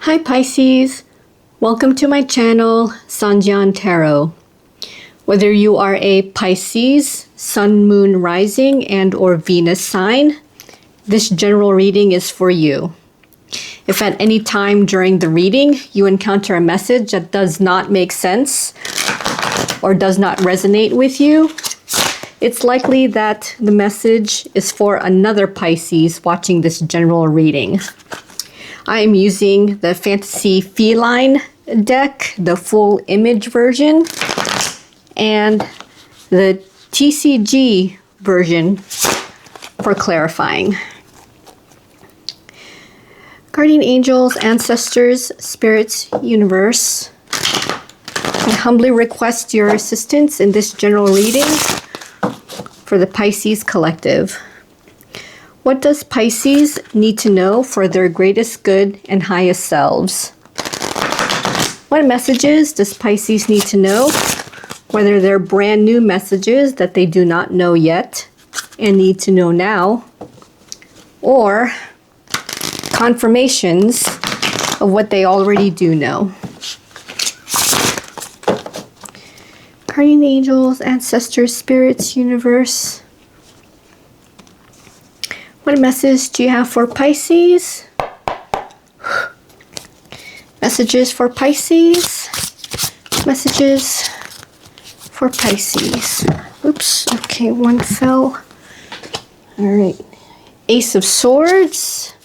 Hi Pisces, welcome to my channel, Sanjian Tarot. Whether you are a Pisces, Sun, Moon, Rising, and or Venus sign, this general reading is for you. If at any time during the reading you encounter a message that does not make sense or does not resonate with you, it's likely that the message is for another Pisces watching this general reading. I am using the Fantasy Feline deck, the full image version, and the TCG version for clarifying. Guardian angels, ancestors, spirits, universe, I humbly request your assistance in this general reading for the Pisces collective. What does Pisces need to know for their greatest good and highest selves? What messages does Pisces need to know? Whether they're brand new messages that they do not know yet and need to know now, or confirmations of what they already do know. Guardian angels, ancestors, spirits, universe. What message do you have for Pisces? Messages for Pisces. Messages for Pisces. Oops, okay, one fell. All right. Ace of Swords.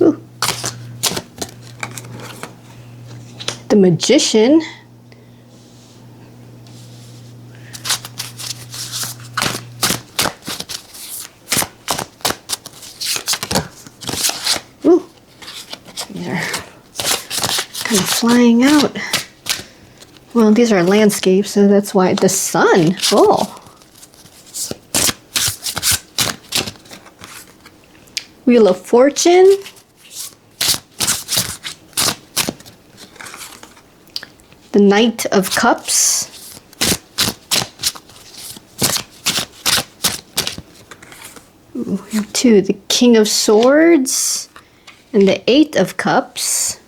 Ooh. The Magician. Ooh, these are kind of flying out. Well, these are landscapes, so that's why. The sun. Oh. Wheel of Fortune. The Knight of Cups. Ooh, we have two. The King of Swords and the Eight of Cups.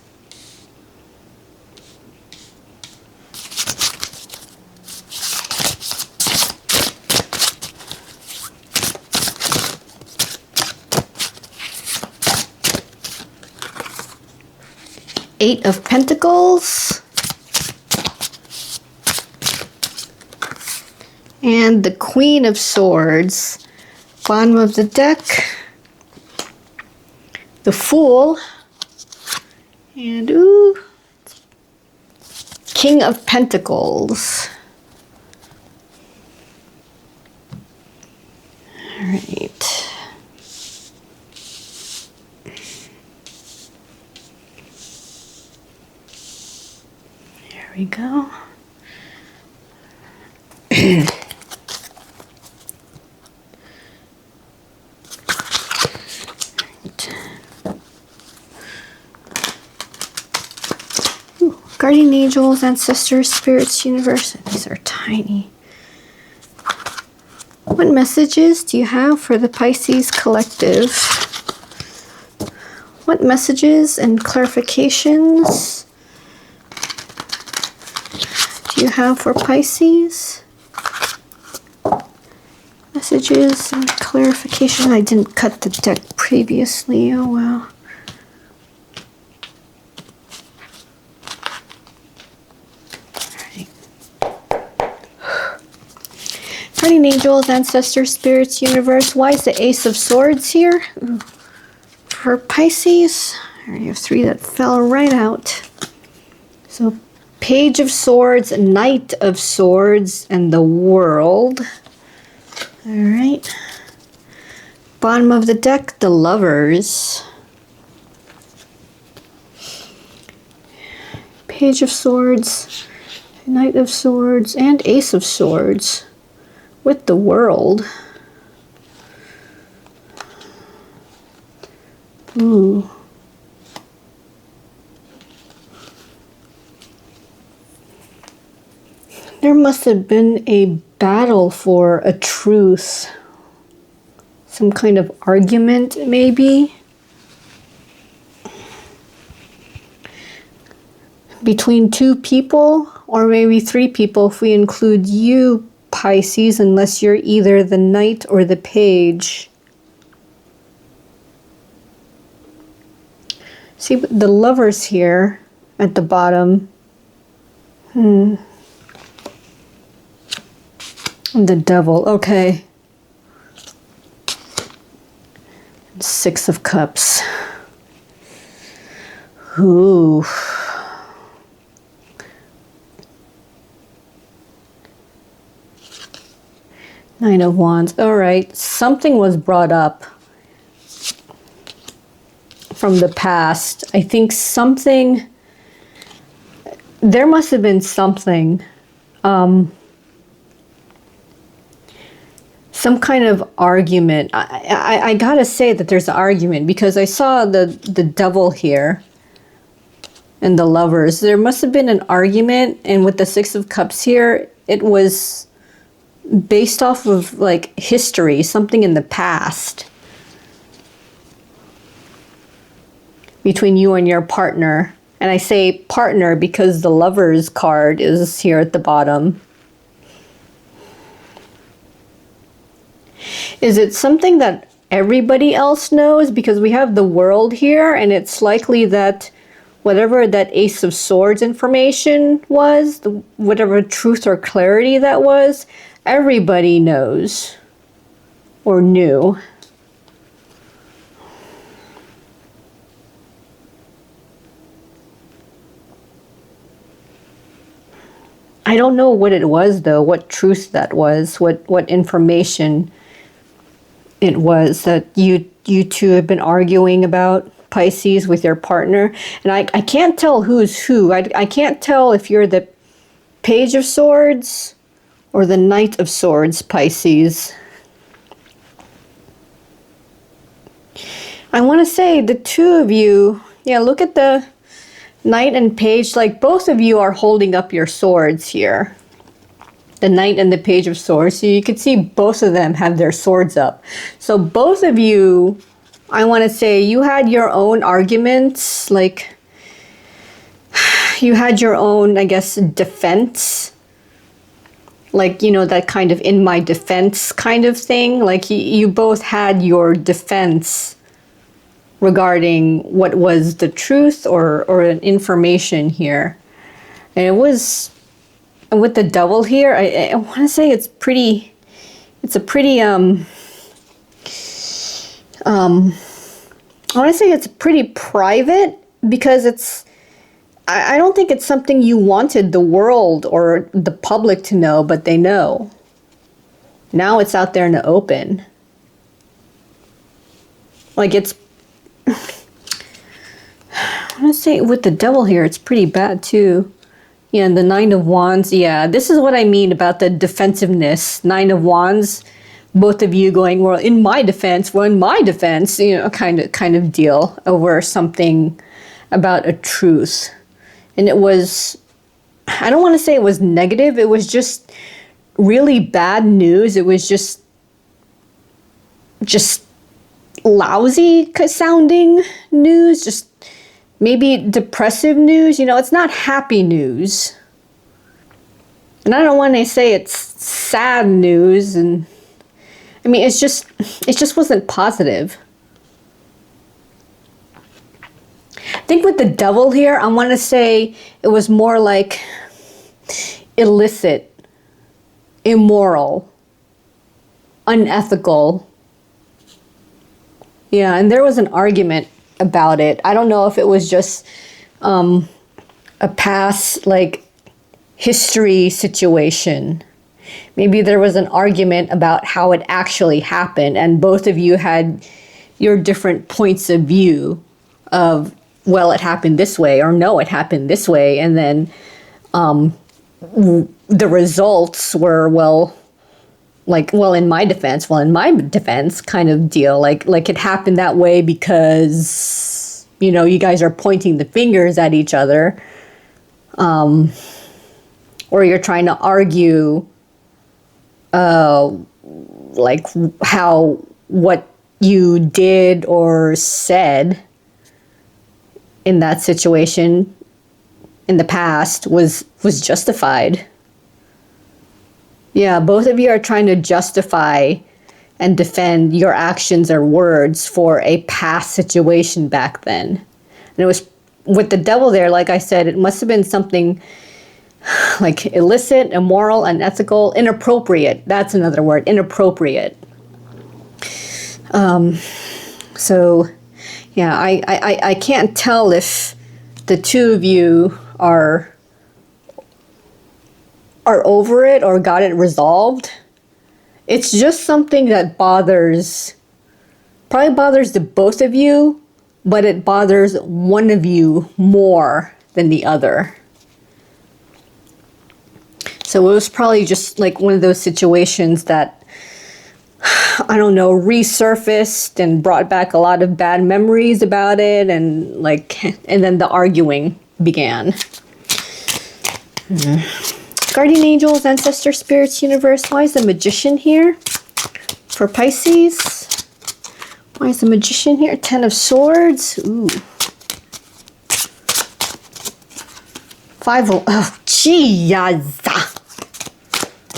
Eight of Pentacles. And the Queen of Swords. Bottom of the deck. The Fool. And ooh, King of Pentacles. All right. There we go. Guardian angels, ancestors, spirits, universe. These are tiny. What messages do you have for the Pisces collective? What messages and clarifications do you have for Pisces? Messages and clarification. I didn't cut the deck previously. Oh wow. Guardian angels, ancestors, spirits, universe. Why is the Ace of Swords here? For Pisces, you have three that fell right out. So Page of Swords, Knight of Swords, and the World. All right. Bottom of the deck, the Lovers. Page of Swords, Knight of Swords, and Ace of Swords. With the World. Ooh. There must have been a battle for a truth. Some kind of argument, maybe? Between two people, or maybe three people if we include you, Pisces, unless you're either the knight or the page. See the lovers here at the bottom. The devil, okay. Six of Cups. Ooh. Nine of Wands. All right. Something was brought up from the past. I think something... There must have been something. Some kind of argument. I gotta say that there's an argument because I saw the devil here and the lovers. There must have been an argument, and with the Six of Cups here, it was based off of like history, something in the past between you and your partner. And I say partner because the lovers card is here at the bottom. Is it something that everybody else knows? Because we have the World here, and it's likely that whatever that Ace of Swords information was, whatever truth or clarity that was, everybody knows or knew. I don't know what it was though, what truth that was, what information it was that you two have been arguing about, Pisces, with your partner. And I can't tell who's who. I can't tell if you're the Page of Swords or the Knight of Swords, Pisces. I want to say the two of you, yeah, look at the Knight and Page, like both of you are holding up your swords here. The Knight and the Page of Swords. So you can see both of them have their swords up. So both of you, I want to say you had your own arguments, like you had your own, I guess, defense. Like, you know, that kind of in my defense kind of thing. Like you both had your defense regarding what was the truth or an information here. And it was, and with the devil here, I want to say it's a pretty I want to say it's pretty private because I don't think it's something you wanted the world or the public to know, but they know. Now it's out there in the open. Like it's, I want to say with the devil here, it's pretty bad too. Yeah, and the Nine of Wands, yeah, this is what I mean about the defensiveness. Nine of Wands, both of you going, well, in my defense, you know, kind of deal over something about a truth. And it was, I don't want to say it was negative, it was just really bad news. It was just lousy sounding news, just maybe depressive news. You know, it's not happy news. And I don't want to say it's sad news. And I mean, it just wasn't positive. I think with the devil here, I want to say it was more like illicit, immoral, unethical. Yeah, and there was an argument about it. I don't know if it was just a past like history situation. Maybe there was an argument about how it actually happened, and both of you had your different points of view of, well, it happened this way, or no, it happened this way, and then the results were, well, in my defense kind of deal. Like it happened that way because, you know, you guys are pointing the fingers at each other. Or you're trying to argue like how what you did or said in that situation in the past was justified. Yeah, both of you are trying to justify and defend your actions or words for a past situation back then. And it was with the devil there, like I said, it must have been something like illicit, immoral, unethical, inappropriate. That's another word, inappropriate. So, yeah, I can't tell if the two of you are over it or got it resolved. It's just something that probably bothers the both of you, but it bothers one of you more than the other. So it was probably just like one of those situations that, I don't know, resurfaced and brought back a lot of bad memories about it, and then the arguing began. Guardian angels, ancestor spirits, universe. Why is the magician here for Pisces? Why is the magician here? 10 of swords. Ooh. 5 of... Oh, gee,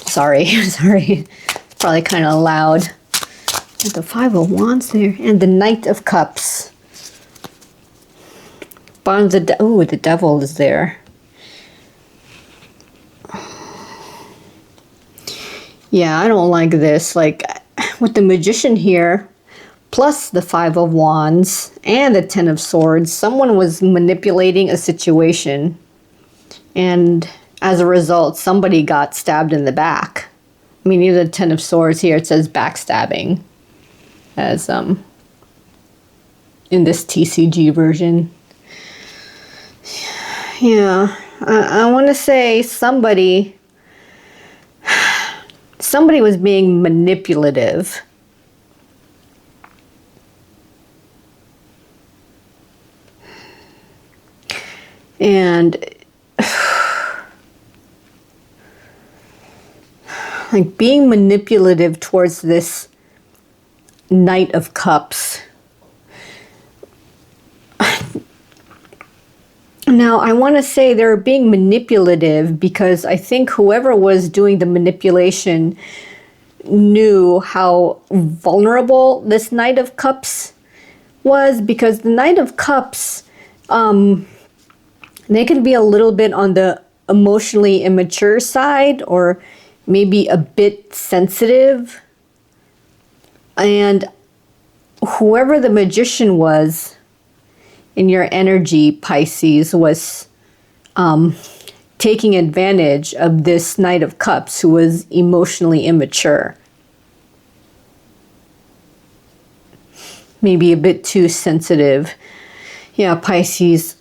sorry. Probably kind of loud. With the 5 of wands there. And the Knight of Cups. The devil is there. Yeah, I don't like this. Like, with the magician here, plus the 5 of wands and the 10 of swords, someone was manipulating a situation. And as a result, somebody got stabbed in the back. I mean, even the 10 of swords here, it says backstabbing. As, in this TCG version. Yeah, I want to say somebody was being manipulative. And like being manipulative towards this Knight of Cups. Now, I want to say they're being manipulative because I think whoever was doing the manipulation knew how vulnerable this Knight of Cups was, because the Knight of Cups, they can be a little bit on the emotionally immature side or maybe a bit sensitive. And whoever the magician was in your energy, Pisces, was taking advantage of this Knight of Cups who was emotionally immature. Maybe a bit too sensitive. Yeah, Pisces,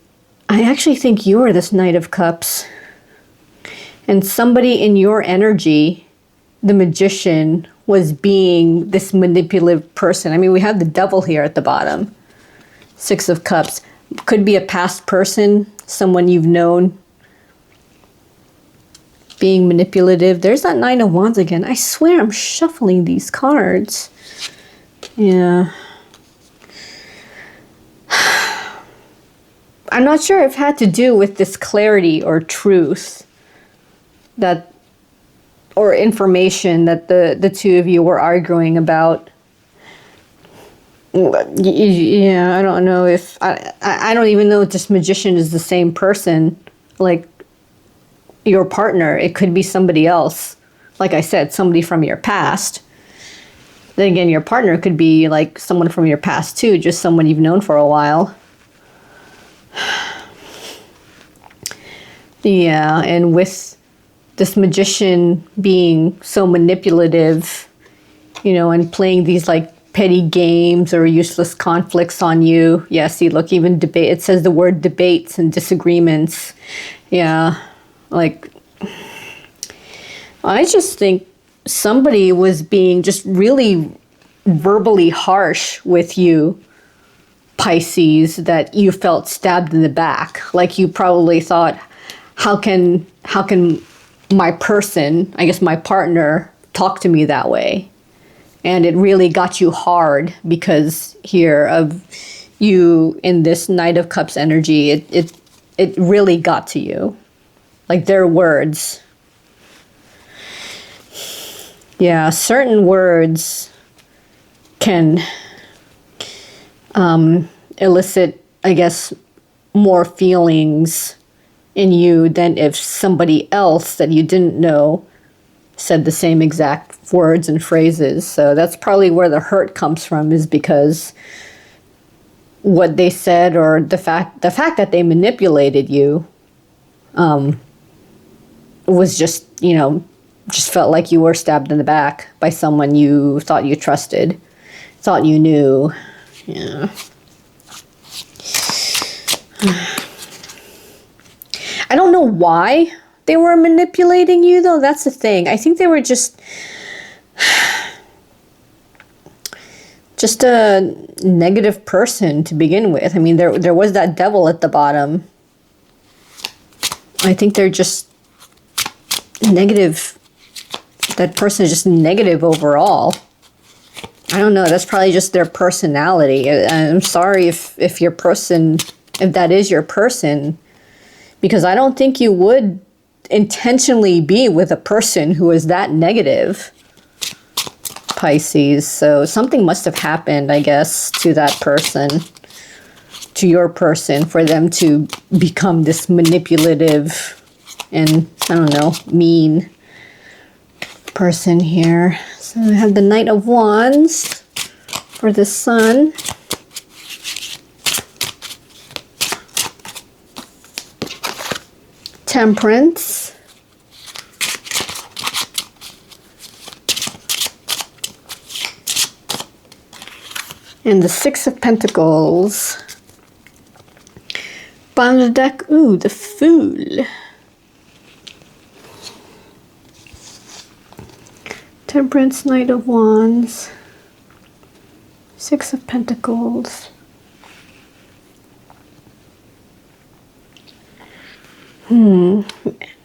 I actually think you are this Knight of Cups. And somebody in your energy, the magician, was being this manipulative person. I mean, we have the devil here at the bottom. 6 of Cups. Could be a past person, someone you've known, being manipulative. There's that 9 of Wands again. I swear I'm shuffling these cards. Yeah. I'm not sure if it had to do with this clarity or truth that, or information that the two of you were arguing about. Yeah, I don't know if I don't even know if this magician is the same person, like your partner. It could be somebody else. Like I said, somebody from your past. Then again, your partner could be like someone from your past too, just someone you've known for a while. Yeah, and with this magician being so manipulative, you know, and playing these like petty games or useless conflicts on you. Yeah, see, look, even debate, it says the word debates and disagreements. Yeah, like, I just think somebody was being just really verbally harsh with you, Pisces, that you felt stabbed in the back. Like you probably thought, how can my person, I guess my partner, talk to me that way. And it really got you hard because here of you in this Knight of Cups energy, it really got to you. Like their words. Yeah, certain words can elicit, I guess, more feelings in you than if somebody else that you didn't know said the same exact words and phrases. So that's probably where the hurt comes from, is because what they said, or the fact that they manipulated you, was just, just felt like you were stabbed in the back by someone you thought you trusted, thought you knew. Yeah. I don't know why they were manipulating you, though. That's the thing. I think they were just a negative person to begin with. I mean, there was that devil at the bottom. I think they're just negative. That person is just negative overall. I don't know. That's probably just their personality. I'm sorry if that is your person, because I don't think you would intentionally be with a person who is that negative, Pisces. So something must have happened, I guess, to that person, to your person, for them to become this manipulative and, I don't know, mean person here. So I have the Knight of Wands for the Sun. Temperance. And the Six of Pentacles. Bottom of the deck, ooh, the Fool. Temperance, Knight of Wands. Six of Pentacles.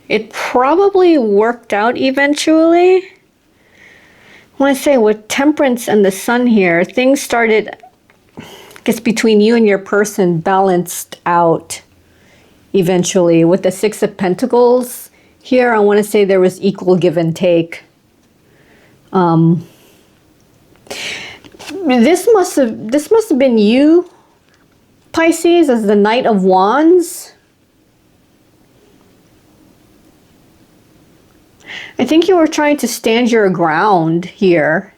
It probably worked out eventually. I want to say with Temperance and the Sun here, things started, I guess, between you and your person balanced out eventually. With the Six of Pentacles here, I want to say there was equal give and take. This must have been you, Pisces, as the Knight of Wands. I think you were trying to stand your ground here,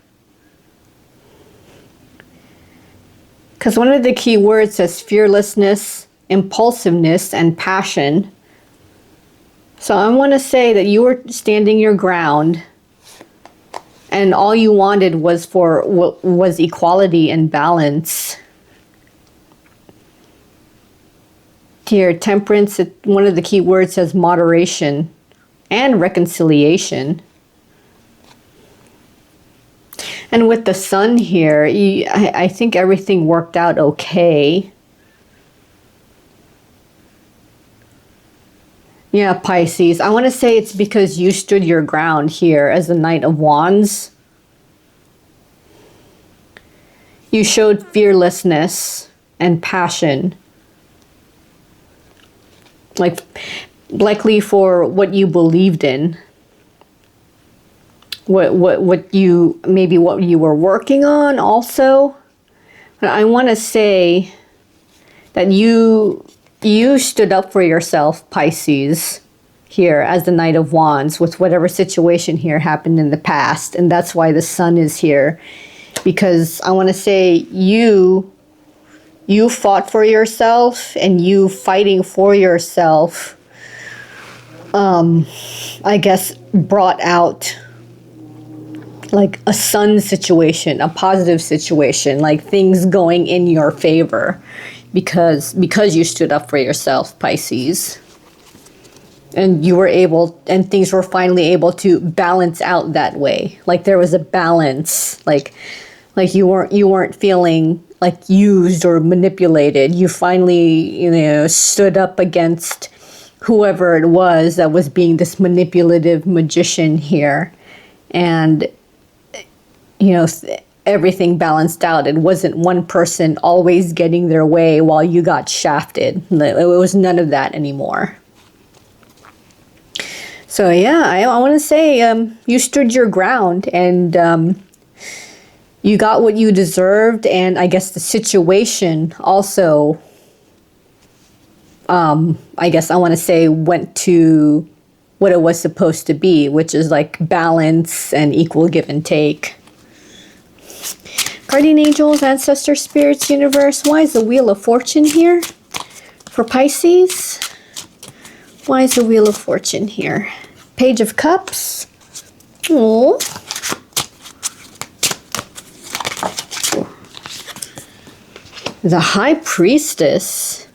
because one of the key words says fearlessness, impulsiveness, and passion. So I want to say that you were standing your ground, and all you wanted was equality and balance. Here, Temperance, one of the key words says moderation and reconciliation. And with the Sun here, I think everything worked out okay. Yeah, Pisces, I want to say it's because you stood your ground here as the Knight of Wands. You showed fearlessness and passion. Likely for what you believed in. What you were working on also. But I want to say that you stood up for yourself, Pisces, here as the Knight of Wands, with whatever situation here happened in the past. And that's why the Sun is here. Because I want to say you fought for yourself, and you fighting for yourself, I guess, brought out like a Sun situation, a positive situation, like things going in your favor. Because you stood up for yourself, Pisces, and you were able, and things were finally able to balance out that way. Like there was a balance, like you weren't feeling like used or manipulated. You finally, stood up against whoever it was that was being this manipulative magician here, and everything balanced out. It wasn't one person always getting their way while you got shafted. It was none of that anymore. So yeah, I want to say you stood your ground, and you got what you deserved, and I guess the situation also, I guess I want to say, went to what it was supposed to be, which is like balance and equal give and take. Guardian angels, ancestor spirits, universe. Why is the Wheel of Fortune here for Pisces? Why is the Wheel of Fortune here? Page of Cups. Oh. The High Priestess.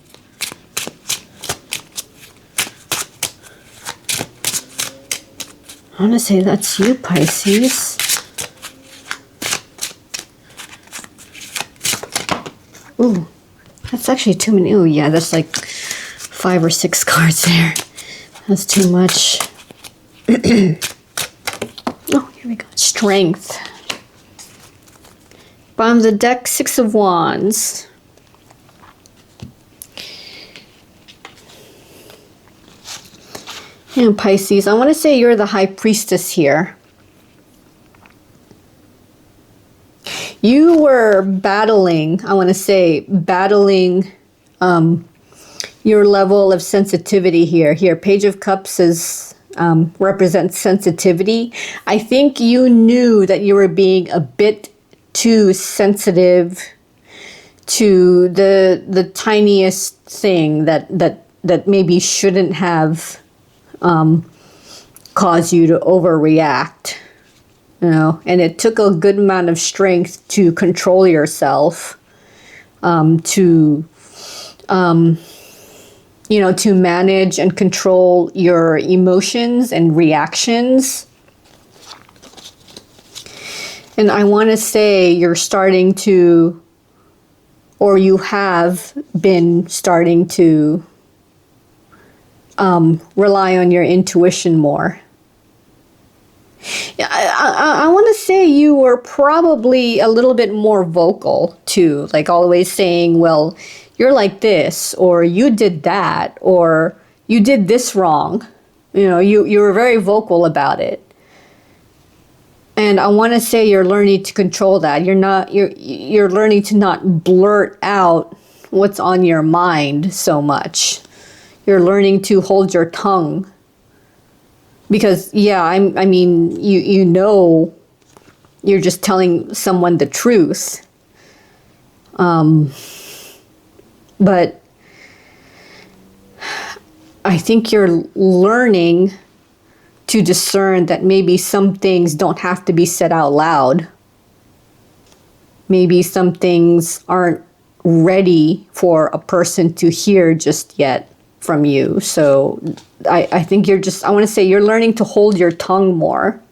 I want to say that's you, Pisces. Ooh, that's actually too many. Oh yeah, that's like 5 or 6 cards there. That's too much. Oh, here we go. Strength. Bottom of the deck, 6 of Wands. And Pisces, I want to say you're the High Priestess here. You were battling, I want to say, battling your level of sensitivity here. Here, Page of Cups is represents sensitivity. I think you knew that you were being a bit too sensitive to the tiniest thing that maybe shouldn't have caused you to overreact. And it took a good amount of strength to control yourself, to manage and control your emotions and reactions. And I want to say you're starting to, or you have been starting to rely on your intuition more. I want to say you were probably a little bit more vocal too, like always saying, well, you're like this, or you did that, or you did this wrong. You were very vocal about it. And I want to say you're learning to control that. You're learning to not blurt out what's on your mind so much. You're learning to hold your tongue. Because, yeah, I mean, you're just telling someone the truth. But I think you're learning to discern that maybe some things don't have to be said out loud. Maybe some things aren't ready for a person to hear just yet from you. So I think I want to say you're learning to hold your tongue more.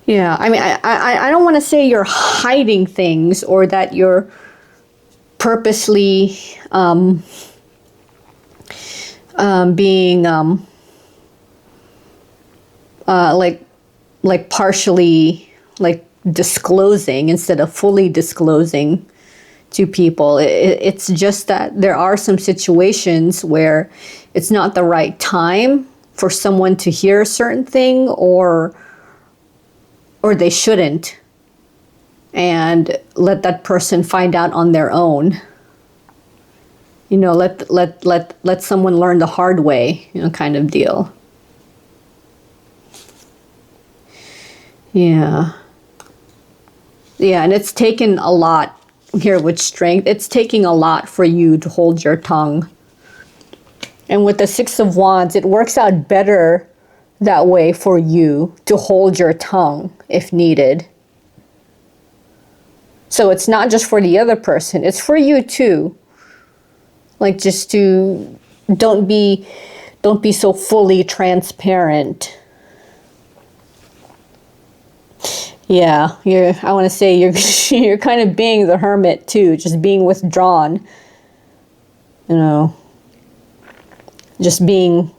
Yeah, I mean, I don't want to say you're hiding things or that you're purposely being like partially like disclosing instead of fully disclosing to people. It's just that there are some situations where it's not the right time for someone to hear a certain thing, or they shouldn't, and let that person find out on their own. Let someone learn the hard way, kind of deal. Yeah, and it's taken a lot here with strength. It's taking a lot for you to hold your tongue. And with the 6 of Wands, it works out better that way for you to hold your tongue if needed. So it's not just for the other person, it's for you too. Like, just to don't be so fully transparent. Yeah, I want to say you're kind of being the hermit too, just being withdrawn. Just being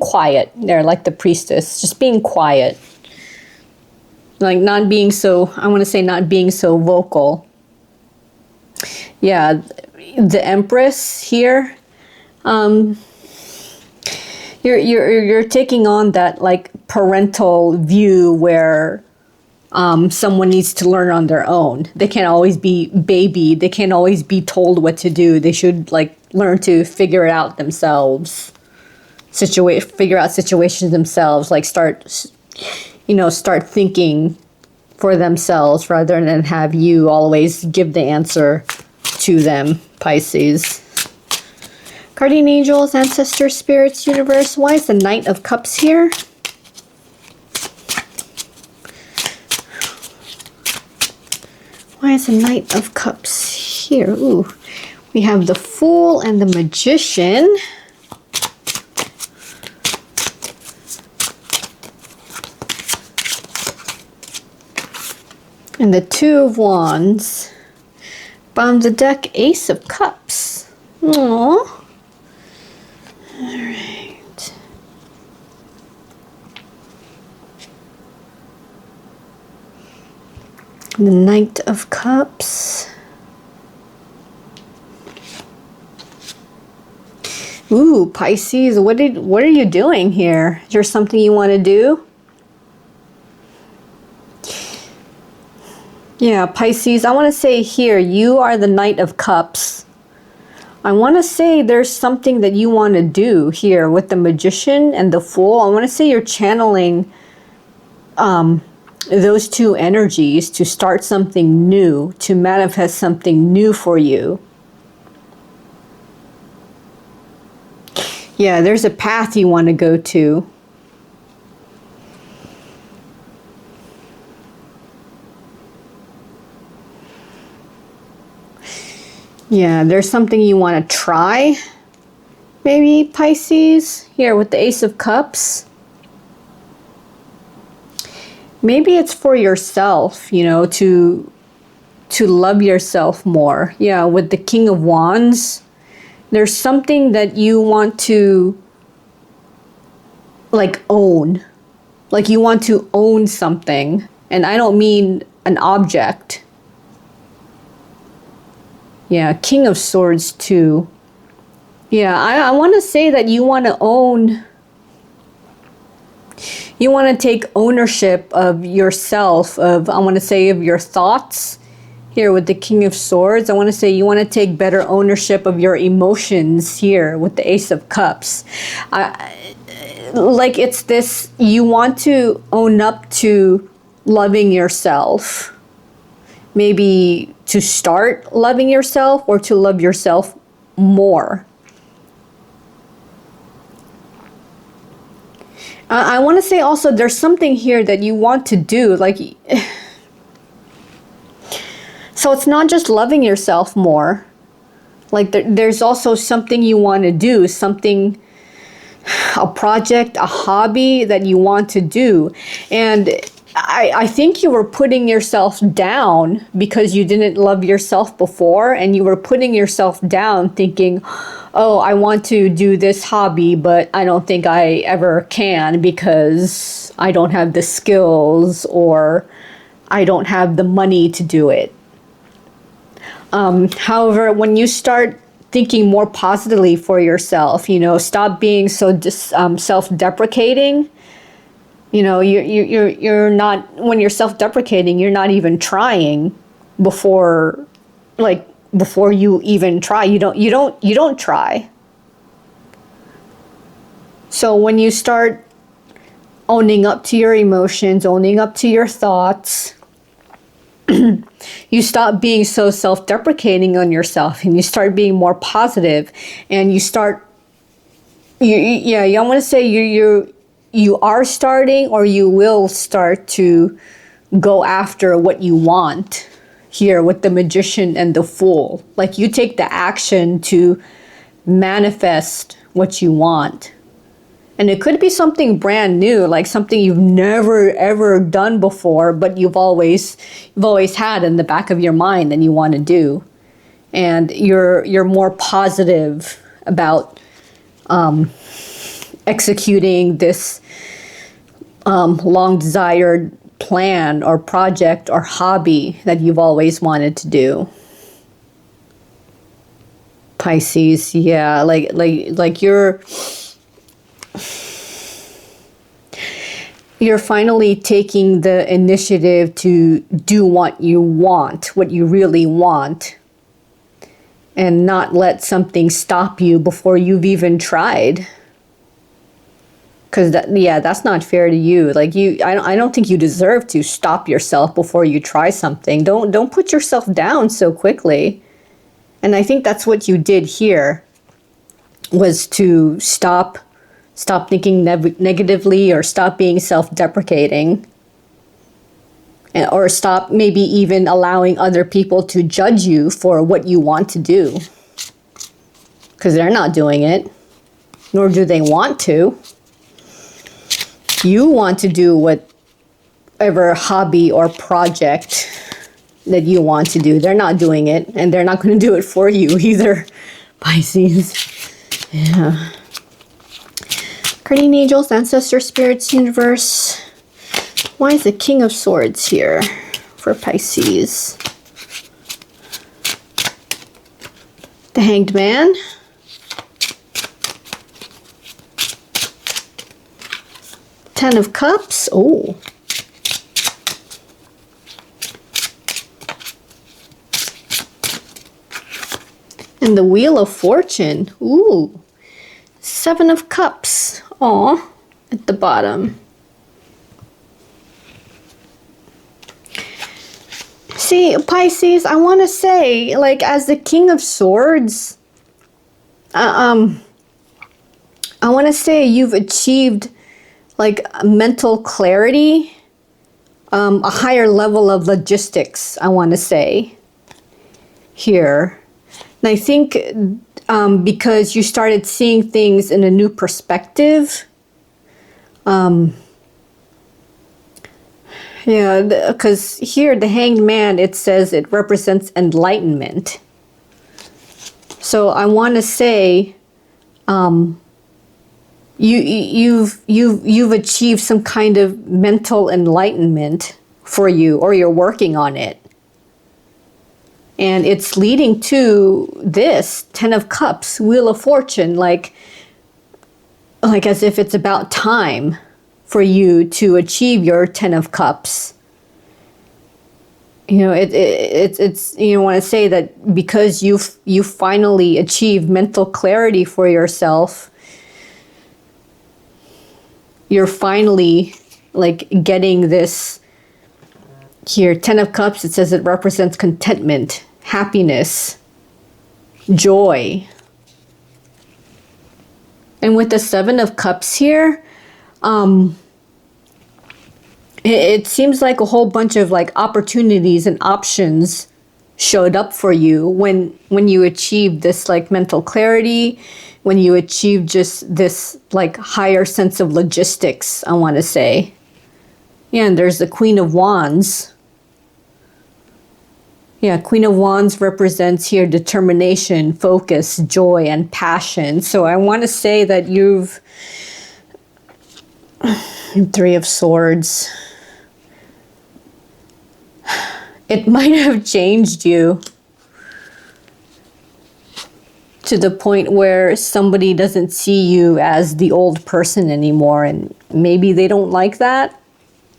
quiet. They're like the priestess, just being quiet. Like not being so, I want to say not being so vocal. Yeah, the Empress here. You're taking on that like parental view where someone needs to learn on their own. They can't always be babied. They can't always be told what to do. They should like learn to figure it out themselves. Figure out situations themselves. Like start thinking for themselves rather than have you always give the answer to them, Pisces. Guardian angels, ancestors, spirits, universe. Why is the Knight of Cups here? Why is the Knight of Cups here? Ooh, we have the Fool and the Magician. And the Two of Wands. Bottom of the deck, Ace of Cups. Aww. Alright. The Knight of Cups. Ooh, Pisces, what are you doing here? Is there something you want to do? Yeah, Pisces, I want to say here, you are the Knight of Cups. I want to say there's something that you want to do here with the Magician and the Fool. I want to say you're channeling those two energies to start something new, to manifest something new for you. Yeah, there's a path you want to go to. Yeah, there's something you want to try. Maybe, Pisces, here with the Ace of Cups. Maybe it's for yourself, you know, to love yourself more. Yeah, with the King of Wands, there's something that you want to like own. Like you want to own something. And I don't mean an object. Yeah, King of Swords too. Yeah, I want to say that you want to own, you want to take ownership of yourself, of, I want to say, of your thoughts. Here with the King of Swords, I want to say you want to take better ownership of your emotions here with the Ace of Cups. Like it's this, you want to own up to loving yourself. Maybe to start loving yourself or to love yourself more. I want to say also there's something here that you want to do. Like, so it's not just loving yourself more. Like there's also something you want to do, something, a project, a hobby that you want to do. And I think you were putting yourself down because you didn't love yourself before, and you were putting yourself down thinking, oh, I want to do this hobby, but I don't think I ever can because I don't have the skills or I don't have the money to do it. However, when you start thinking more positively for yourself, you know, stop being so self-deprecating. You know, you're not, when you're self-deprecating, you're not even trying before you even try. You don't try. So when you start owning up to your emotions, owning up to your thoughts, you stop being so self-deprecating on yourself and you start being more positive, and you start, I want to say you are starting, or you will start to go after what you want here with the Magician and the Fool. Like you take the action to manifest what you want. And it could be something brand new, like something you've never ever done before, but you've always had in the back of your mind that you want to do. And you're more positive about executing this long desired plan or project or hobby that you've always wanted to do. Pisces, yeah, like you're finally taking the initiative to do what you want, what you really want, and not let something stop you before you've even tried. Because that's not fair to you. Like I don't think you deserve to stop yourself before you try something. Don't put yourself down so quickly. And I think that's what you did here, was to stop thinking negatively, or stop being self-deprecating, or stop maybe even allowing other people to judge you for what you want to do. Because they're not doing it, nor do they want to. You want to do whatever hobby or project that you want to do. They're not doing it, and they're not going to do it for you either, Pisces. Yeah. Guardian angels, ancestor spirits, universe. Why is the King of Swords here for Pisces? The Hanged Man. Ten of Cups. Oh. And the Wheel of Fortune. Ooh. Seven of Cups. Aw. At the bottom. See, Pisces, I want to say, like, as the King of Swords, I want to say you've achieved, like, mental clarity, a higher level of logistics, I want to say, here. And I think because you started seeing things in a new perspective, yeah, because here, the Hanged Man, it says it represents enlightenment. So I want to say, you've achieved some kind of mental enlightenment for you, or you're working on it, and it's leading to this Ten of Cups, Wheel of Fortune, like as if it's about time for you to achieve your Ten of Cups. You know, it's you want to say that because you finally achieved mental clarity for yourself, you're finally, like, getting this here. Ten of Cups, it says it represents contentment, happiness, joy. And with the Seven of Cups here, it seems like a whole bunch of, like, opportunities and options showed up for you when you achieved this, like, mental clarity, when you achieved just this, like, higher sense of logistics, I want to say. Yeah, and there's the Queen of Wands. Yeah, Queen of Wands represents here determination, focus, joy, and passion. So I want to say that you've... Three of Swords. It might have changed you to the point where somebody doesn't see you as the old person anymore, and maybe they don't like that.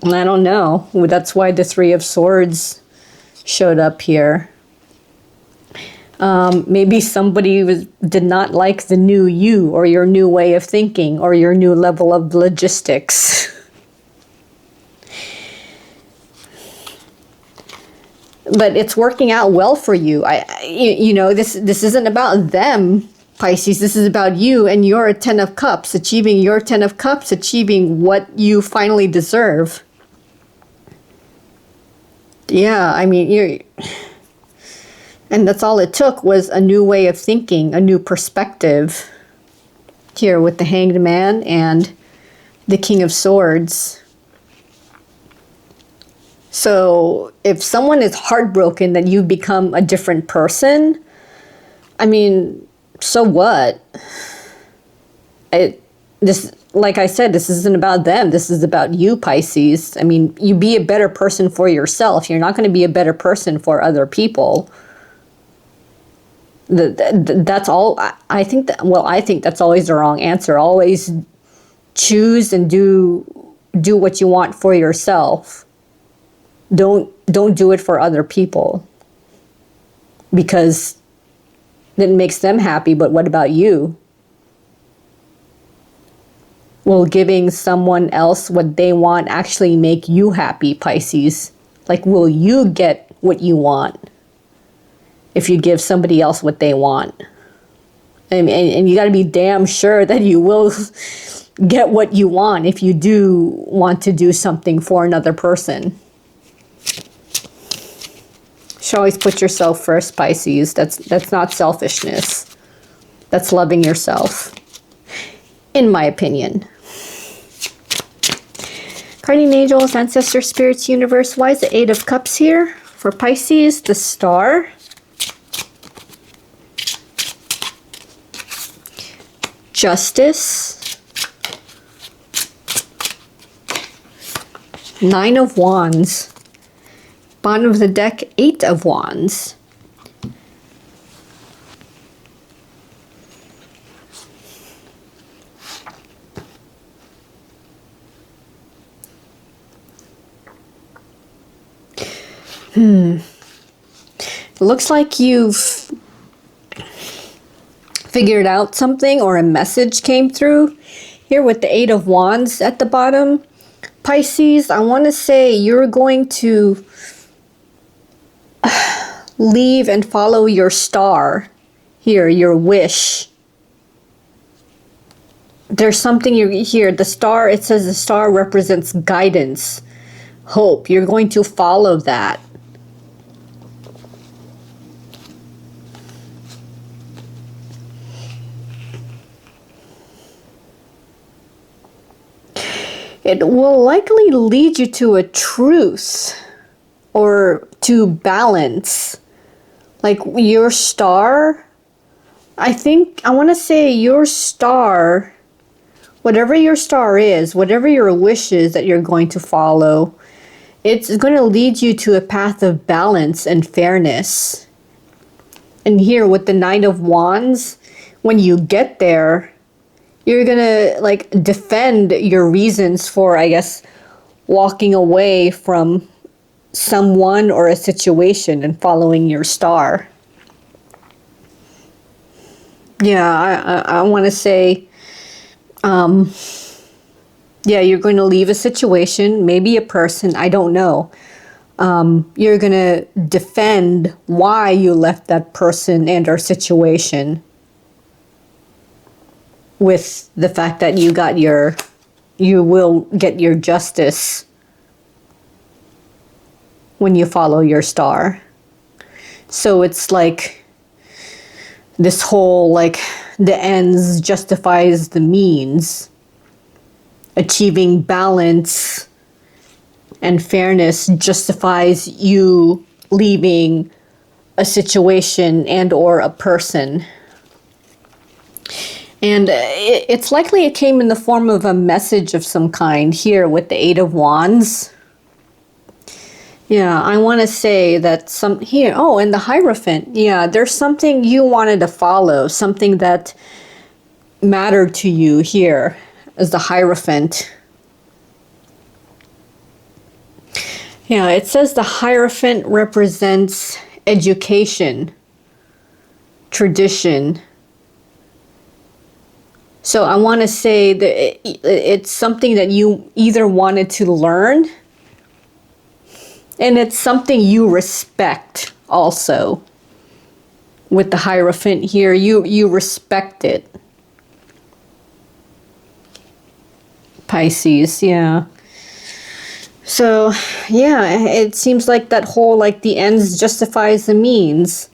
And I don't know. That's why the Three of Swords showed up here. Maybe somebody did not like the new you, or your new way of thinking, or your new level of logistics. But it's working out well for you. You know, this isn't about them, Pisces. This is about you and your Ten of Cups, achieving your Ten of Cups, achieving what you finally deserve. Yeah, I mean, and that's all it took, was a new way of thinking, a new perspective. Here with the Hanged Man and the King of Swords. So if someone is heartbroken that you've become a different person, I mean, so what? This, like I said, this isn't about them. This is about you, Pisces. I mean, you be a better person for yourself. You're not going to be a better person for other people. That's all. I think that, well, I think that's always the wrong answer. Always choose and do what you want for yourself. Don't do it for other people, because that makes them happy. But what about you? Will giving someone else what they want actually make you happy, Pisces? Like, will you get what you want if you give somebody else what they want? And you got to be damn sure that you will get what you want if you do want to do something for another person. You should always put yourself first, Pisces. That's not selfishness. That's loving yourself, in my opinion. Guardian angels, ancestor spirits, universe. Why is the Eight of Cups here? For Pisces, the Star. Justice. Nine of Wands. Bottom of the deck, Eight of Wands. It looks like you've figured out something, or a message came through here with the Eight of Wands at the bottom. Pisces, I want to say you're going to leave and follow your star here, your wish. There's something here. The star, it says the star represents guidance, hope. You're going to follow that. It will likely lead you to a truth or to balance. Like your star, I want to say your star, whatever your star is, whatever your wish is that you're going to follow, it's going to lead you to a path of balance and fairness. And here with the Nine of Wands, when you get there, you're going to like defend your reasons for, I guess, walking away from someone or a situation and following your star. Yeah, I want to say, yeah, you're going to leave a situation, maybe a person, I don't know. You're going to defend why you left that person and or situation, with the fact that you will get your justice when you follow your star. So it's like this whole, like, the ends justifies the means. Achieving balance and fairness justifies you leaving a situation and or a person. And it's likely it came in the form of a message of some kind here with the Eight of Wands. Yeah, I want to say that here, oh, and the Hierophant. Yeah, there's something you wanted to follow, something that mattered to you here as the Hierophant. Yeah, it says the Hierophant represents education, tradition. So I want to say that it's something that you either wanted to learn, and it's something you respect also. With the Hierophant here, you respect it. Pisces, yeah. So, yeah, it seems like that whole, like, the ends justifies the means.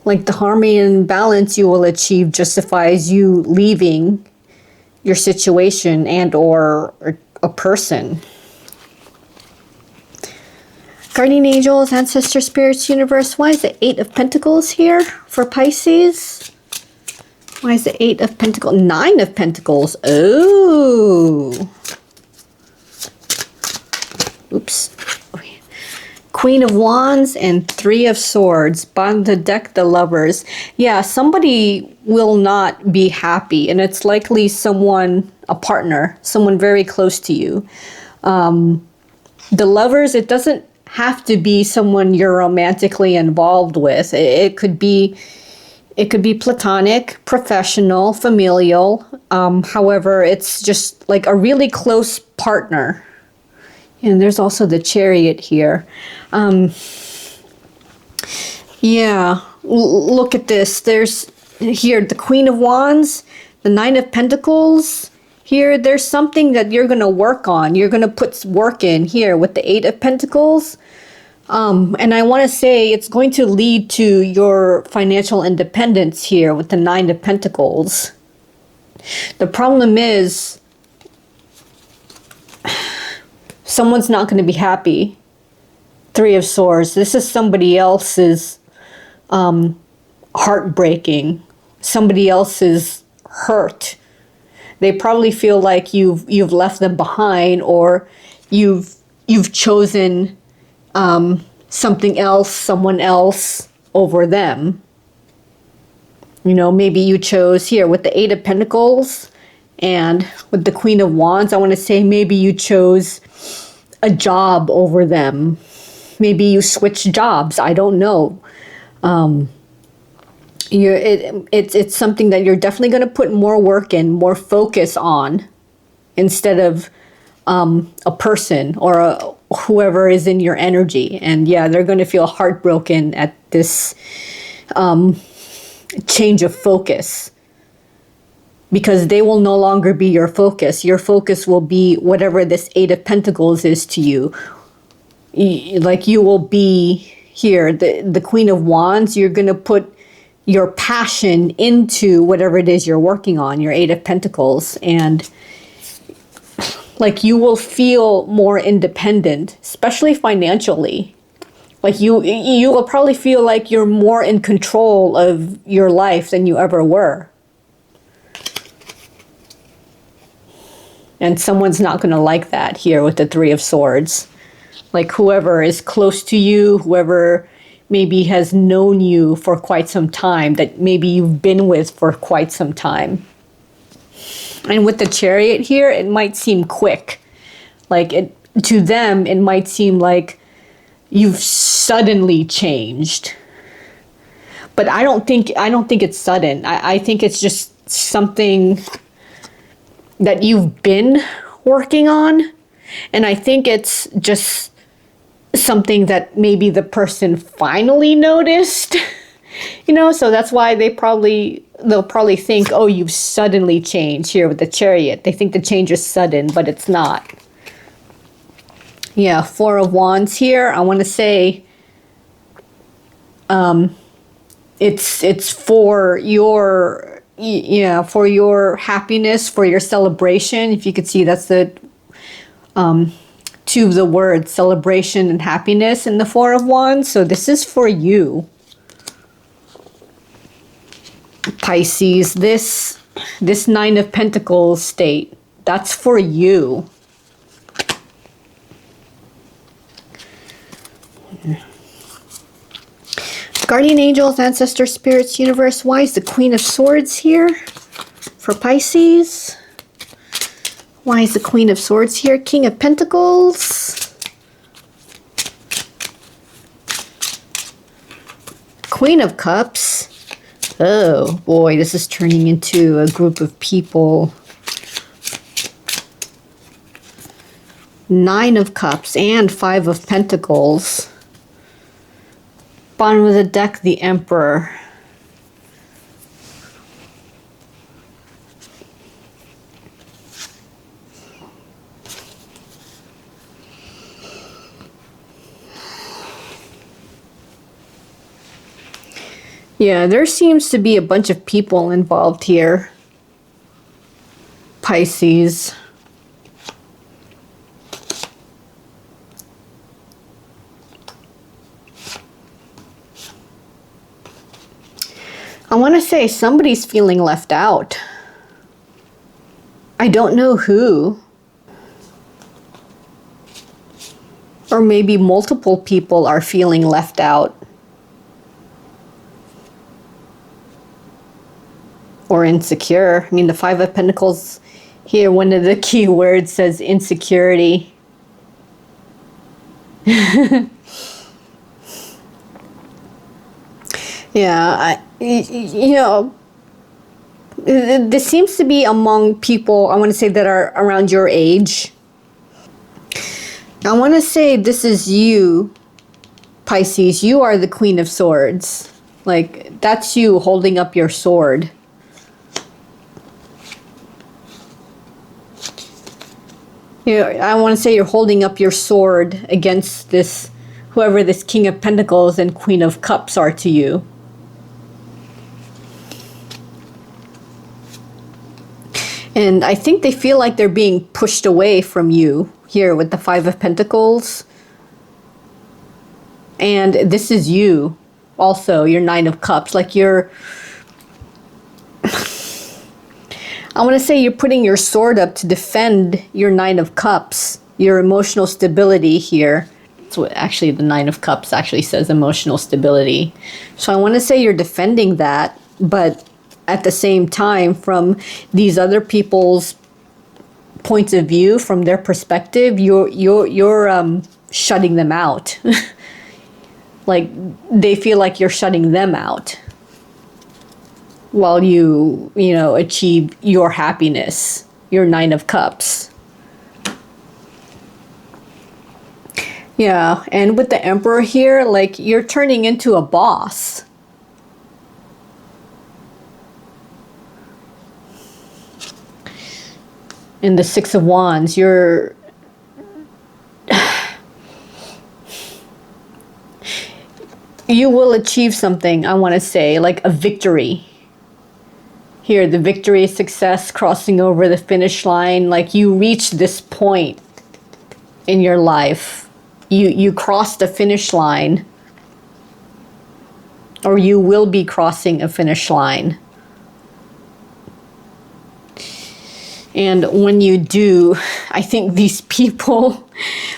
Like the harmony and balance you will achieve justifies you leaving your situation and or a person. Guardian angels, ancestor spirits, universe. Why is the Eight of Pentacles here for Pisces? Why is the Eight of Pentacles? Nine of Pentacles. Oh. Oops. Queen of Wands and Three of Swords. Bottom of the deck, the Lovers. Yeah, somebody will not be happy, and it's likely someone, a partner, someone very close to you. The Lovers, it doesn't have to be someone you're romantically involved with. It could be platonic, professional, familial. However, it's just like a really close partner. And there's also the Chariot here. Yeah, look at this. There's here the Queen of Wands, the Nine of Pentacles. Here, there's something that you're going to work on. You're going to put work in here with the Eight of Pentacles. And I want to say it's going to lead to your financial independence here with the Nine of Pentacles. The problem is someone's not going to be happy. Three of Swords. This is somebody else's heartbreaking. Somebody else's hurt. They probably feel like you've left them behind, or you've chosen something else, someone else over them. You know, maybe you chose here with the Eight of Pentacles and with the Queen of Wands. I want to say maybe you chose a job over them. Maybe you switched jobs. I don't know. It's something that you're definitely going to put more work in, more focus on, instead of a person or whoever is in your energy. And yeah, they're going to feel heartbroken at this change of focus, because they will no longer be your focus. Your focus will be whatever this Eight of Pentacles is to you. Like you will be here, the Queen of Wands. You're going to put your passion into whatever it is you're working on, your Eight of Pentacles, and like you will feel more independent, especially financially. Like you will probably feel like you're more in control of your life than you ever were. And someone's not going to like that here with the Three of Swords. Like whoever is close to you, whoever maybe has known you for quite some time, that maybe you've been with for quite some time. And with the Chariot here, it might seem quick. Like to them, it might seem like you've suddenly changed. But I don't think it's sudden. I think it's just something that you've been working on. And I think it's just something that maybe the person finally noticed. You know, so that's why they'll probably think, oh, you've suddenly changed here with the Chariot. They think the change is sudden, but it's not. Yeah, Four of Wands here. I want to say it's for your, yeah, for your happiness, for your celebration. If you could see, that's the two of the words, celebration and happiness, in the Four of Wands. So this is for you, Pisces. This Nine of Pentacles state, that's for you. Guardian angels, ancestors, spirits, universe. Why is the Queen of Swords here for Pisces? Why is the Queen of Swords here? King of Pentacles. Queen of Cups. Oh boy, this is turning into a group of people. Nine of Cups and Five of Pentacles. Bottom of the deck, the Emperor. Yeah, there seems to be a bunch of people involved here, Pisces. I want to say somebody's feeling left out. I don't know who. Or maybe multiple people are feeling left out. Or insecure. I mean, the Five of Pentacles here, one of the key words says insecurity. Yeah, you know, this seems to be among people, I want to say, that are around your age. I want to say this is you, Pisces. You are the Queen of Swords. Like, that's you holding up your sword. You know, I want to say you're holding up your sword against this, whoever this King of Pentacles and Queen of Cups are to you. And I think they feel like they're being pushed away from you here with the Five of Pentacles. And this is you also, your Nine of Cups. Like you're, I want to say you're putting your sword up to defend your Nine of Cups, your emotional stability here. That's what actually the Nine of Cups actually says, emotional stability. So I want to say you're defending that, but at the same time, from these other people's points of view, from their perspective, you're shutting them out. Like they feel like you're shutting them out while you know, achieve your happiness, your Nine of Cups. Yeah, and with the Emperor here, like you're turning into a boss. In the Six of Wands, you're you will achieve something, I want to say, like a victory. Here, the victory, success, crossing over the finish line. Like you reach this point in your life. You crossed the finish line. Or you will be crossing a finish line. And when you do, I think these people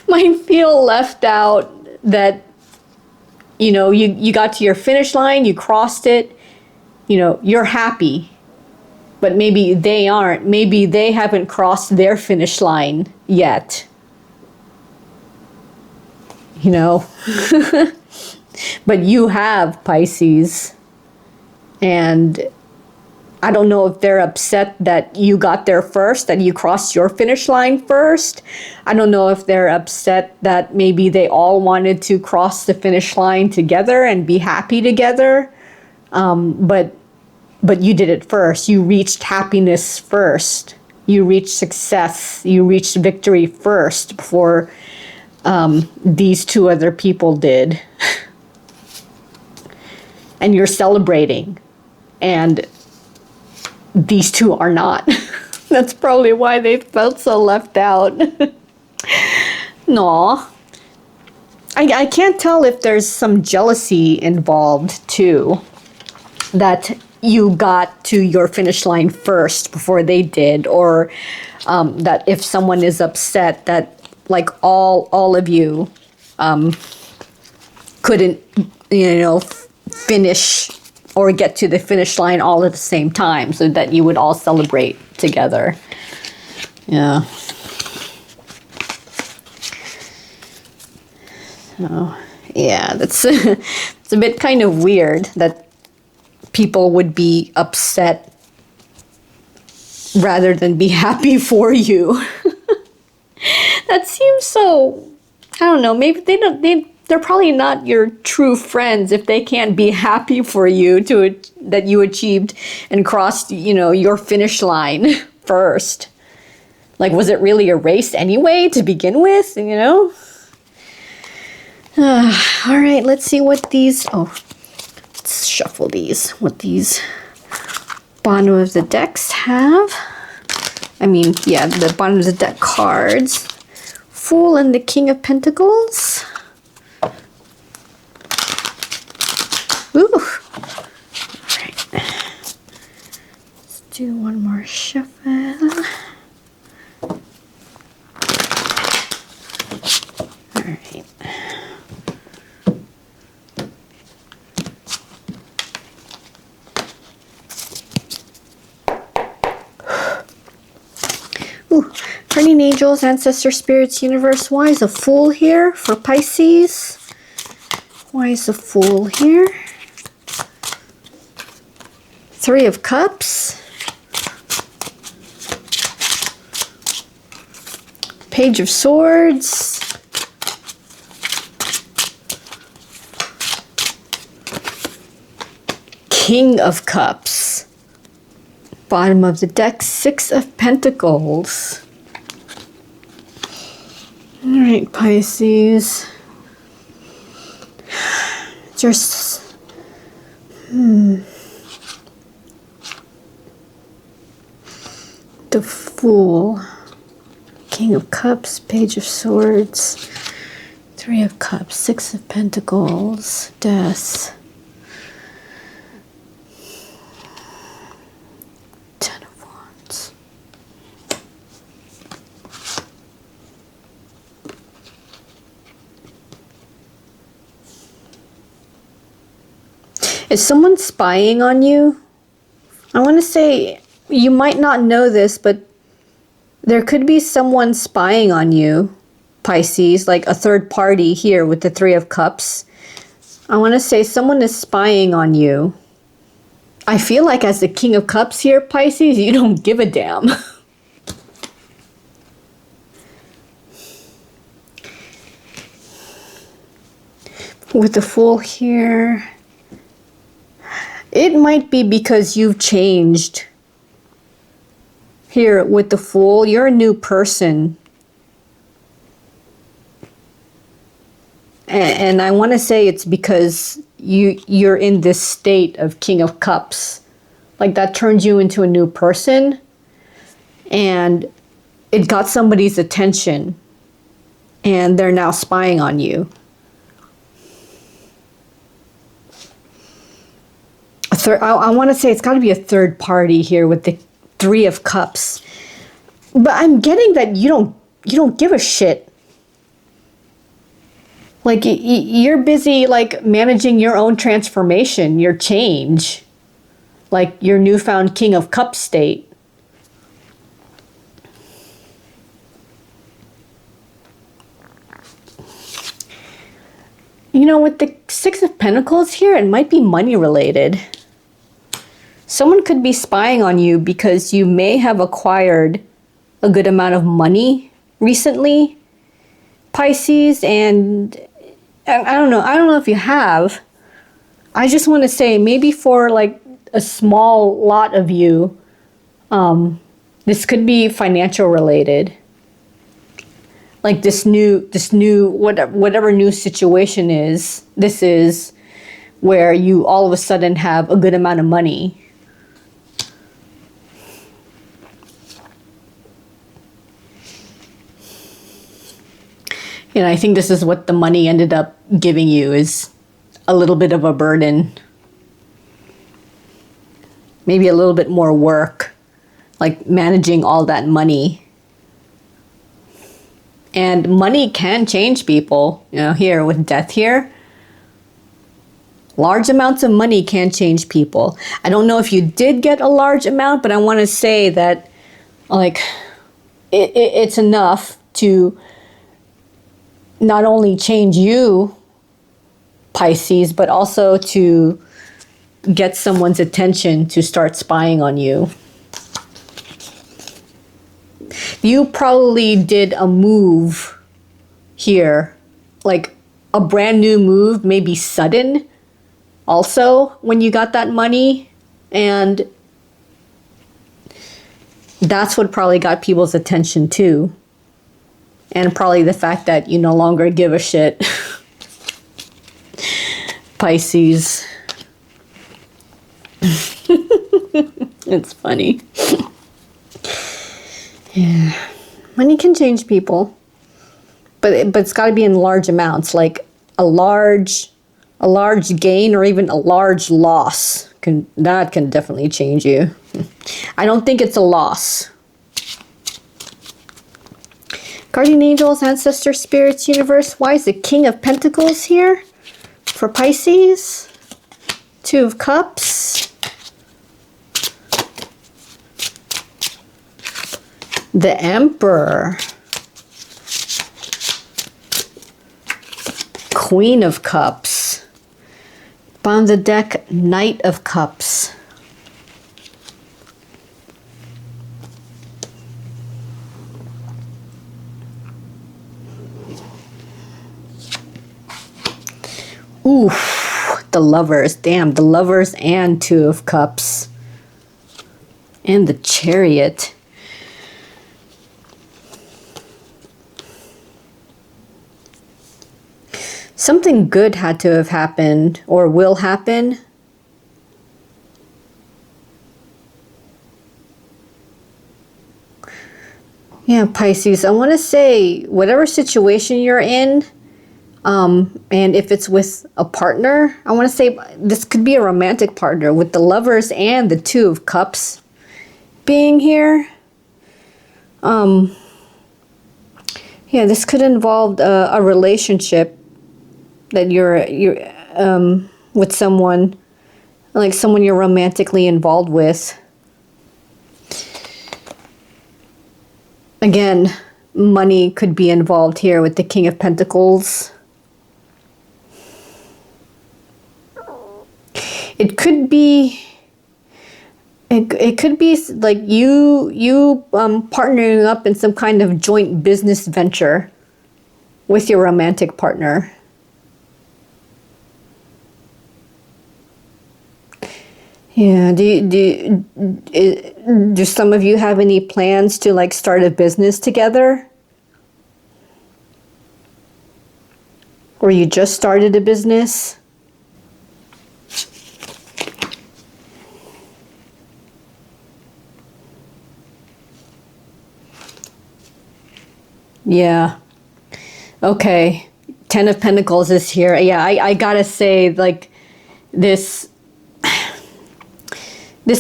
might feel left out, that, you know, you got to your finish line, you crossed it, you know, you're happy. But maybe they aren't. Maybe they haven't crossed their finish line yet. You know? But you have, Pisces. And I don't know if they're upset that you got there first, that you crossed your finish line first. I don't know if they're upset that maybe they all wanted to cross the finish line together and be happy together. But you did it first. You reached happiness first. You reached success. You reached victory first before these two other people did. And you're celebrating. And these two are not. That's probably why they felt so left out. No. I can't tell if there's some jealousy involved too. That you got to your finish line first before they did. Or that if someone is upset that like all of you couldn't, you know, finish or get to the finish line all at the same time, so that you would all celebrate together. Yeah. So, yeah, that's it's a bit kind of weird that people would be upset rather than be happy for you. That seems so, I don't know, maybe they're probably not your true friends if they can't be happy for you that you achieved and crossed, you know, your finish line first. Like, was it really a race anyway to begin with, you know? All right, let's see what these, let's shuffle these, what these bottom of the decks have. I mean, yeah, the bottom of the deck cards. Fool and the King of Pentacles. Ooh. All right. do one more shuffle. All right. Ooh, Guardian Angels, Ancestor Spirits, Universe. Why is a Fool here for Pisces? Why is a Fool here? Three of Cups. Page of Swords. King of Cups. Bottom of the deck, Six of Pentacles. All right, Pisces. Just, the Fool. King of Cups, Page of Swords, Three of Cups, Six of Pentacles, Death. Ten of Wands. Is someone spying on you? I want to say, you might not know this, but there could be someone spying on you, Pisces, like a third party here with the Three of Cups. I want to say someone is spying on you. I feel like as the King of Cups here, Pisces, you don't give a damn. With the Fool here, it might be because you've changed. Here with the Fool, you're a new person. And I want to say it's because you're in this state of King of Cups. Like that turns you into a new person. And it got somebody's attention. And they're now spying on you. I want to say it's got to be a third party here with the Three of Cups. But I'm getting that you don't give a shit. Like you're busy like managing your own transformation, your change. Like your newfound King of Cups state. You know, with the Six of Pentacles here, it might be money related. Someone could be spying on you because you may have acquired a good amount of money recently, Pisces, and I don't know if you have. I just want to say maybe for like a small lot of you, this could be financial related. Like this new whatever new situation is, this is where you all of a sudden have a good amount of money. And I think this is what the money ended up giving you, is a little bit of a burden. Maybe a little bit more work, like managing all that money. And money can change people, you know, here with Death here. Large amounts of money can change people. I don't know if you did get a large amount, but I want to say that like it's enough to not only change you, Pisces, but also to get someone's attention to start spying on you. You probably did a move here, like a brand new move, maybe sudden, also when you got that money, and that's what probably got people's attention too. And probably the fact that you no longer give a shit. Pisces. It's funny. Yeah. Money can change people. But it's got to be in large amounts. Like a large gain or even a large loss. That can definitely change you. I don't think it's a loss. Guardian angels, ancestor spirits, universe. Why is the King of Pentacles here for Pisces? Two of Cups. The Emperor. Queen of Cups. Bottom of the deck, Knight of Cups. Oof, the Lovers. Damn, the Lovers and Two of Cups. And the Chariot. Something good had to have happened or will happen. Yeah, Pisces, I want to say whatever situation you're in, and if it's with a partner, I want to say this could be a romantic partner with the Lovers and the Two of Cups being here. Yeah, this could involve a relationship that you're with someone, like someone you're romantically involved with. Again, money could be involved here with the King of Pentacles. It could be like you partnering up in some kind of joint business venture with your romantic partner. Yeah, do some of you have any plans to like start a business together? Or you just started a business? Yeah. Okay. Ten of Pentacles is here. Yeah, I gotta say, like, this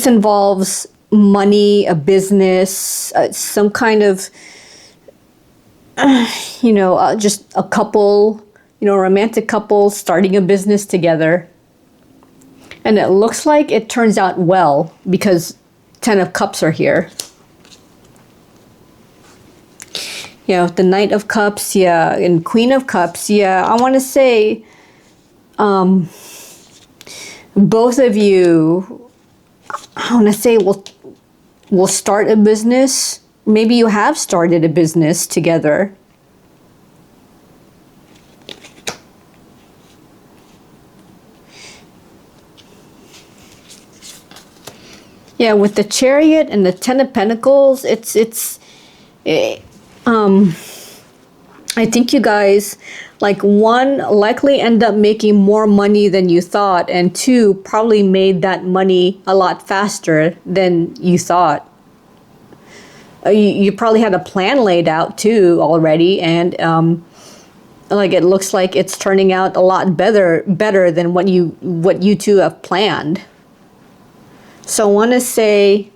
involves money, a business, some kind of, just a couple, romantic couple starting a business together. And it looks like it turns out well because Ten of Cups are here. Yeah, the Knight of Cups, yeah, and Queen of Cups, yeah. I want to say both of you, I want to say we'll start a business. Maybe you have started a business together. Yeah, with the Chariot and the Ten of Pentacles, I think you guys, like, one, likely end up making more money than you thought, and two, probably made that money a lot faster than you thought. You probably had a plan laid out too already, and like, it looks like it's turning out a lot better than what you two have planned. So I want to say,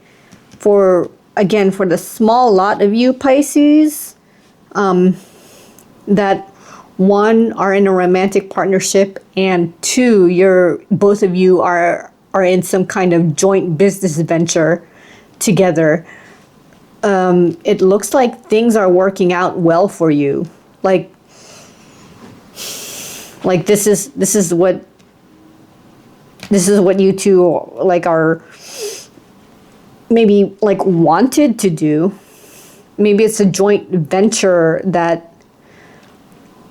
for the small lot of you Pisces, that one, are in a romantic partnership, and two, both of you are in some kind of joint business venture together. It looks like things are working out well for you. Like this is what you two like are maybe like wanted to do. Maybe it's a joint venture that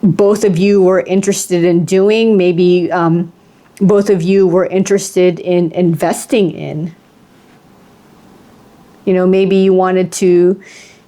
both of you were interested in doing. Maybe both of you were interested in investing in. Maybe you wanted to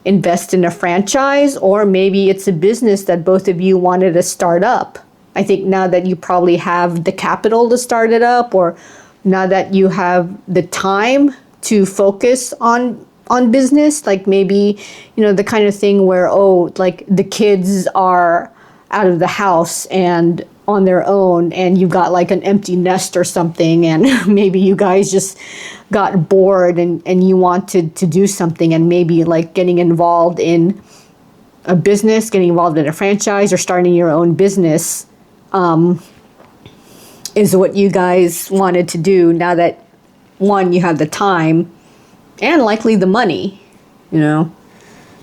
invest in a franchise, or maybe it's a business that both of you wanted to start up. I think now that you probably have the capital to start it up, or now that you have the time to focus on business, like maybe, the kind of thing where, like the kids are out of the house and on their own, and you've got like an empty nest or something, and maybe you guys just got bored and you wanted to do something, and maybe like getting involved in a business, getting involved in a franchise, or starting your own business is what you guys wanted to do now that, one, you have the time and likely the money, you know.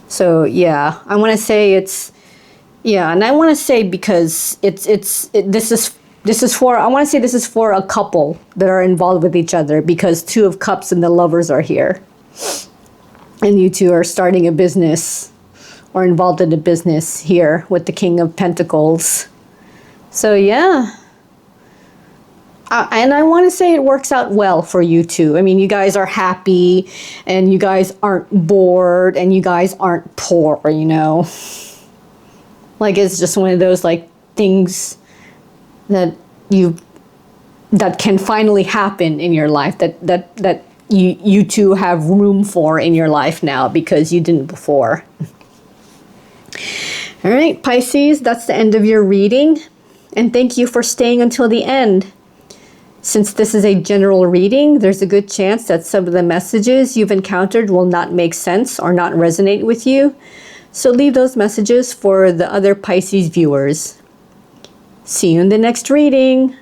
So yeah, I want to say and I want to say because this is for, I want to say this is for a couple that are involved with each other, because Two of Cups and the Lovers are here, and you two are starting a business or involved in a business here with the King of Pentacles. So yeah. And I want to say it works out well for you two. I mean, you guys are happy, and you guys aren't bored, and you guys aren't poor, you know. Like, it's just one of those like things that can finally happen in your life, that you two have room for in your life now, because you didn't before. All right, Pisces, that's the end of your reading, and thank you for staying until the end. Since this is a general reading, there's a good chance that some of the messages you've encountered will not make sense or not resonate with you. So leave those messages for the other Pisces viewers. See you in the next reading.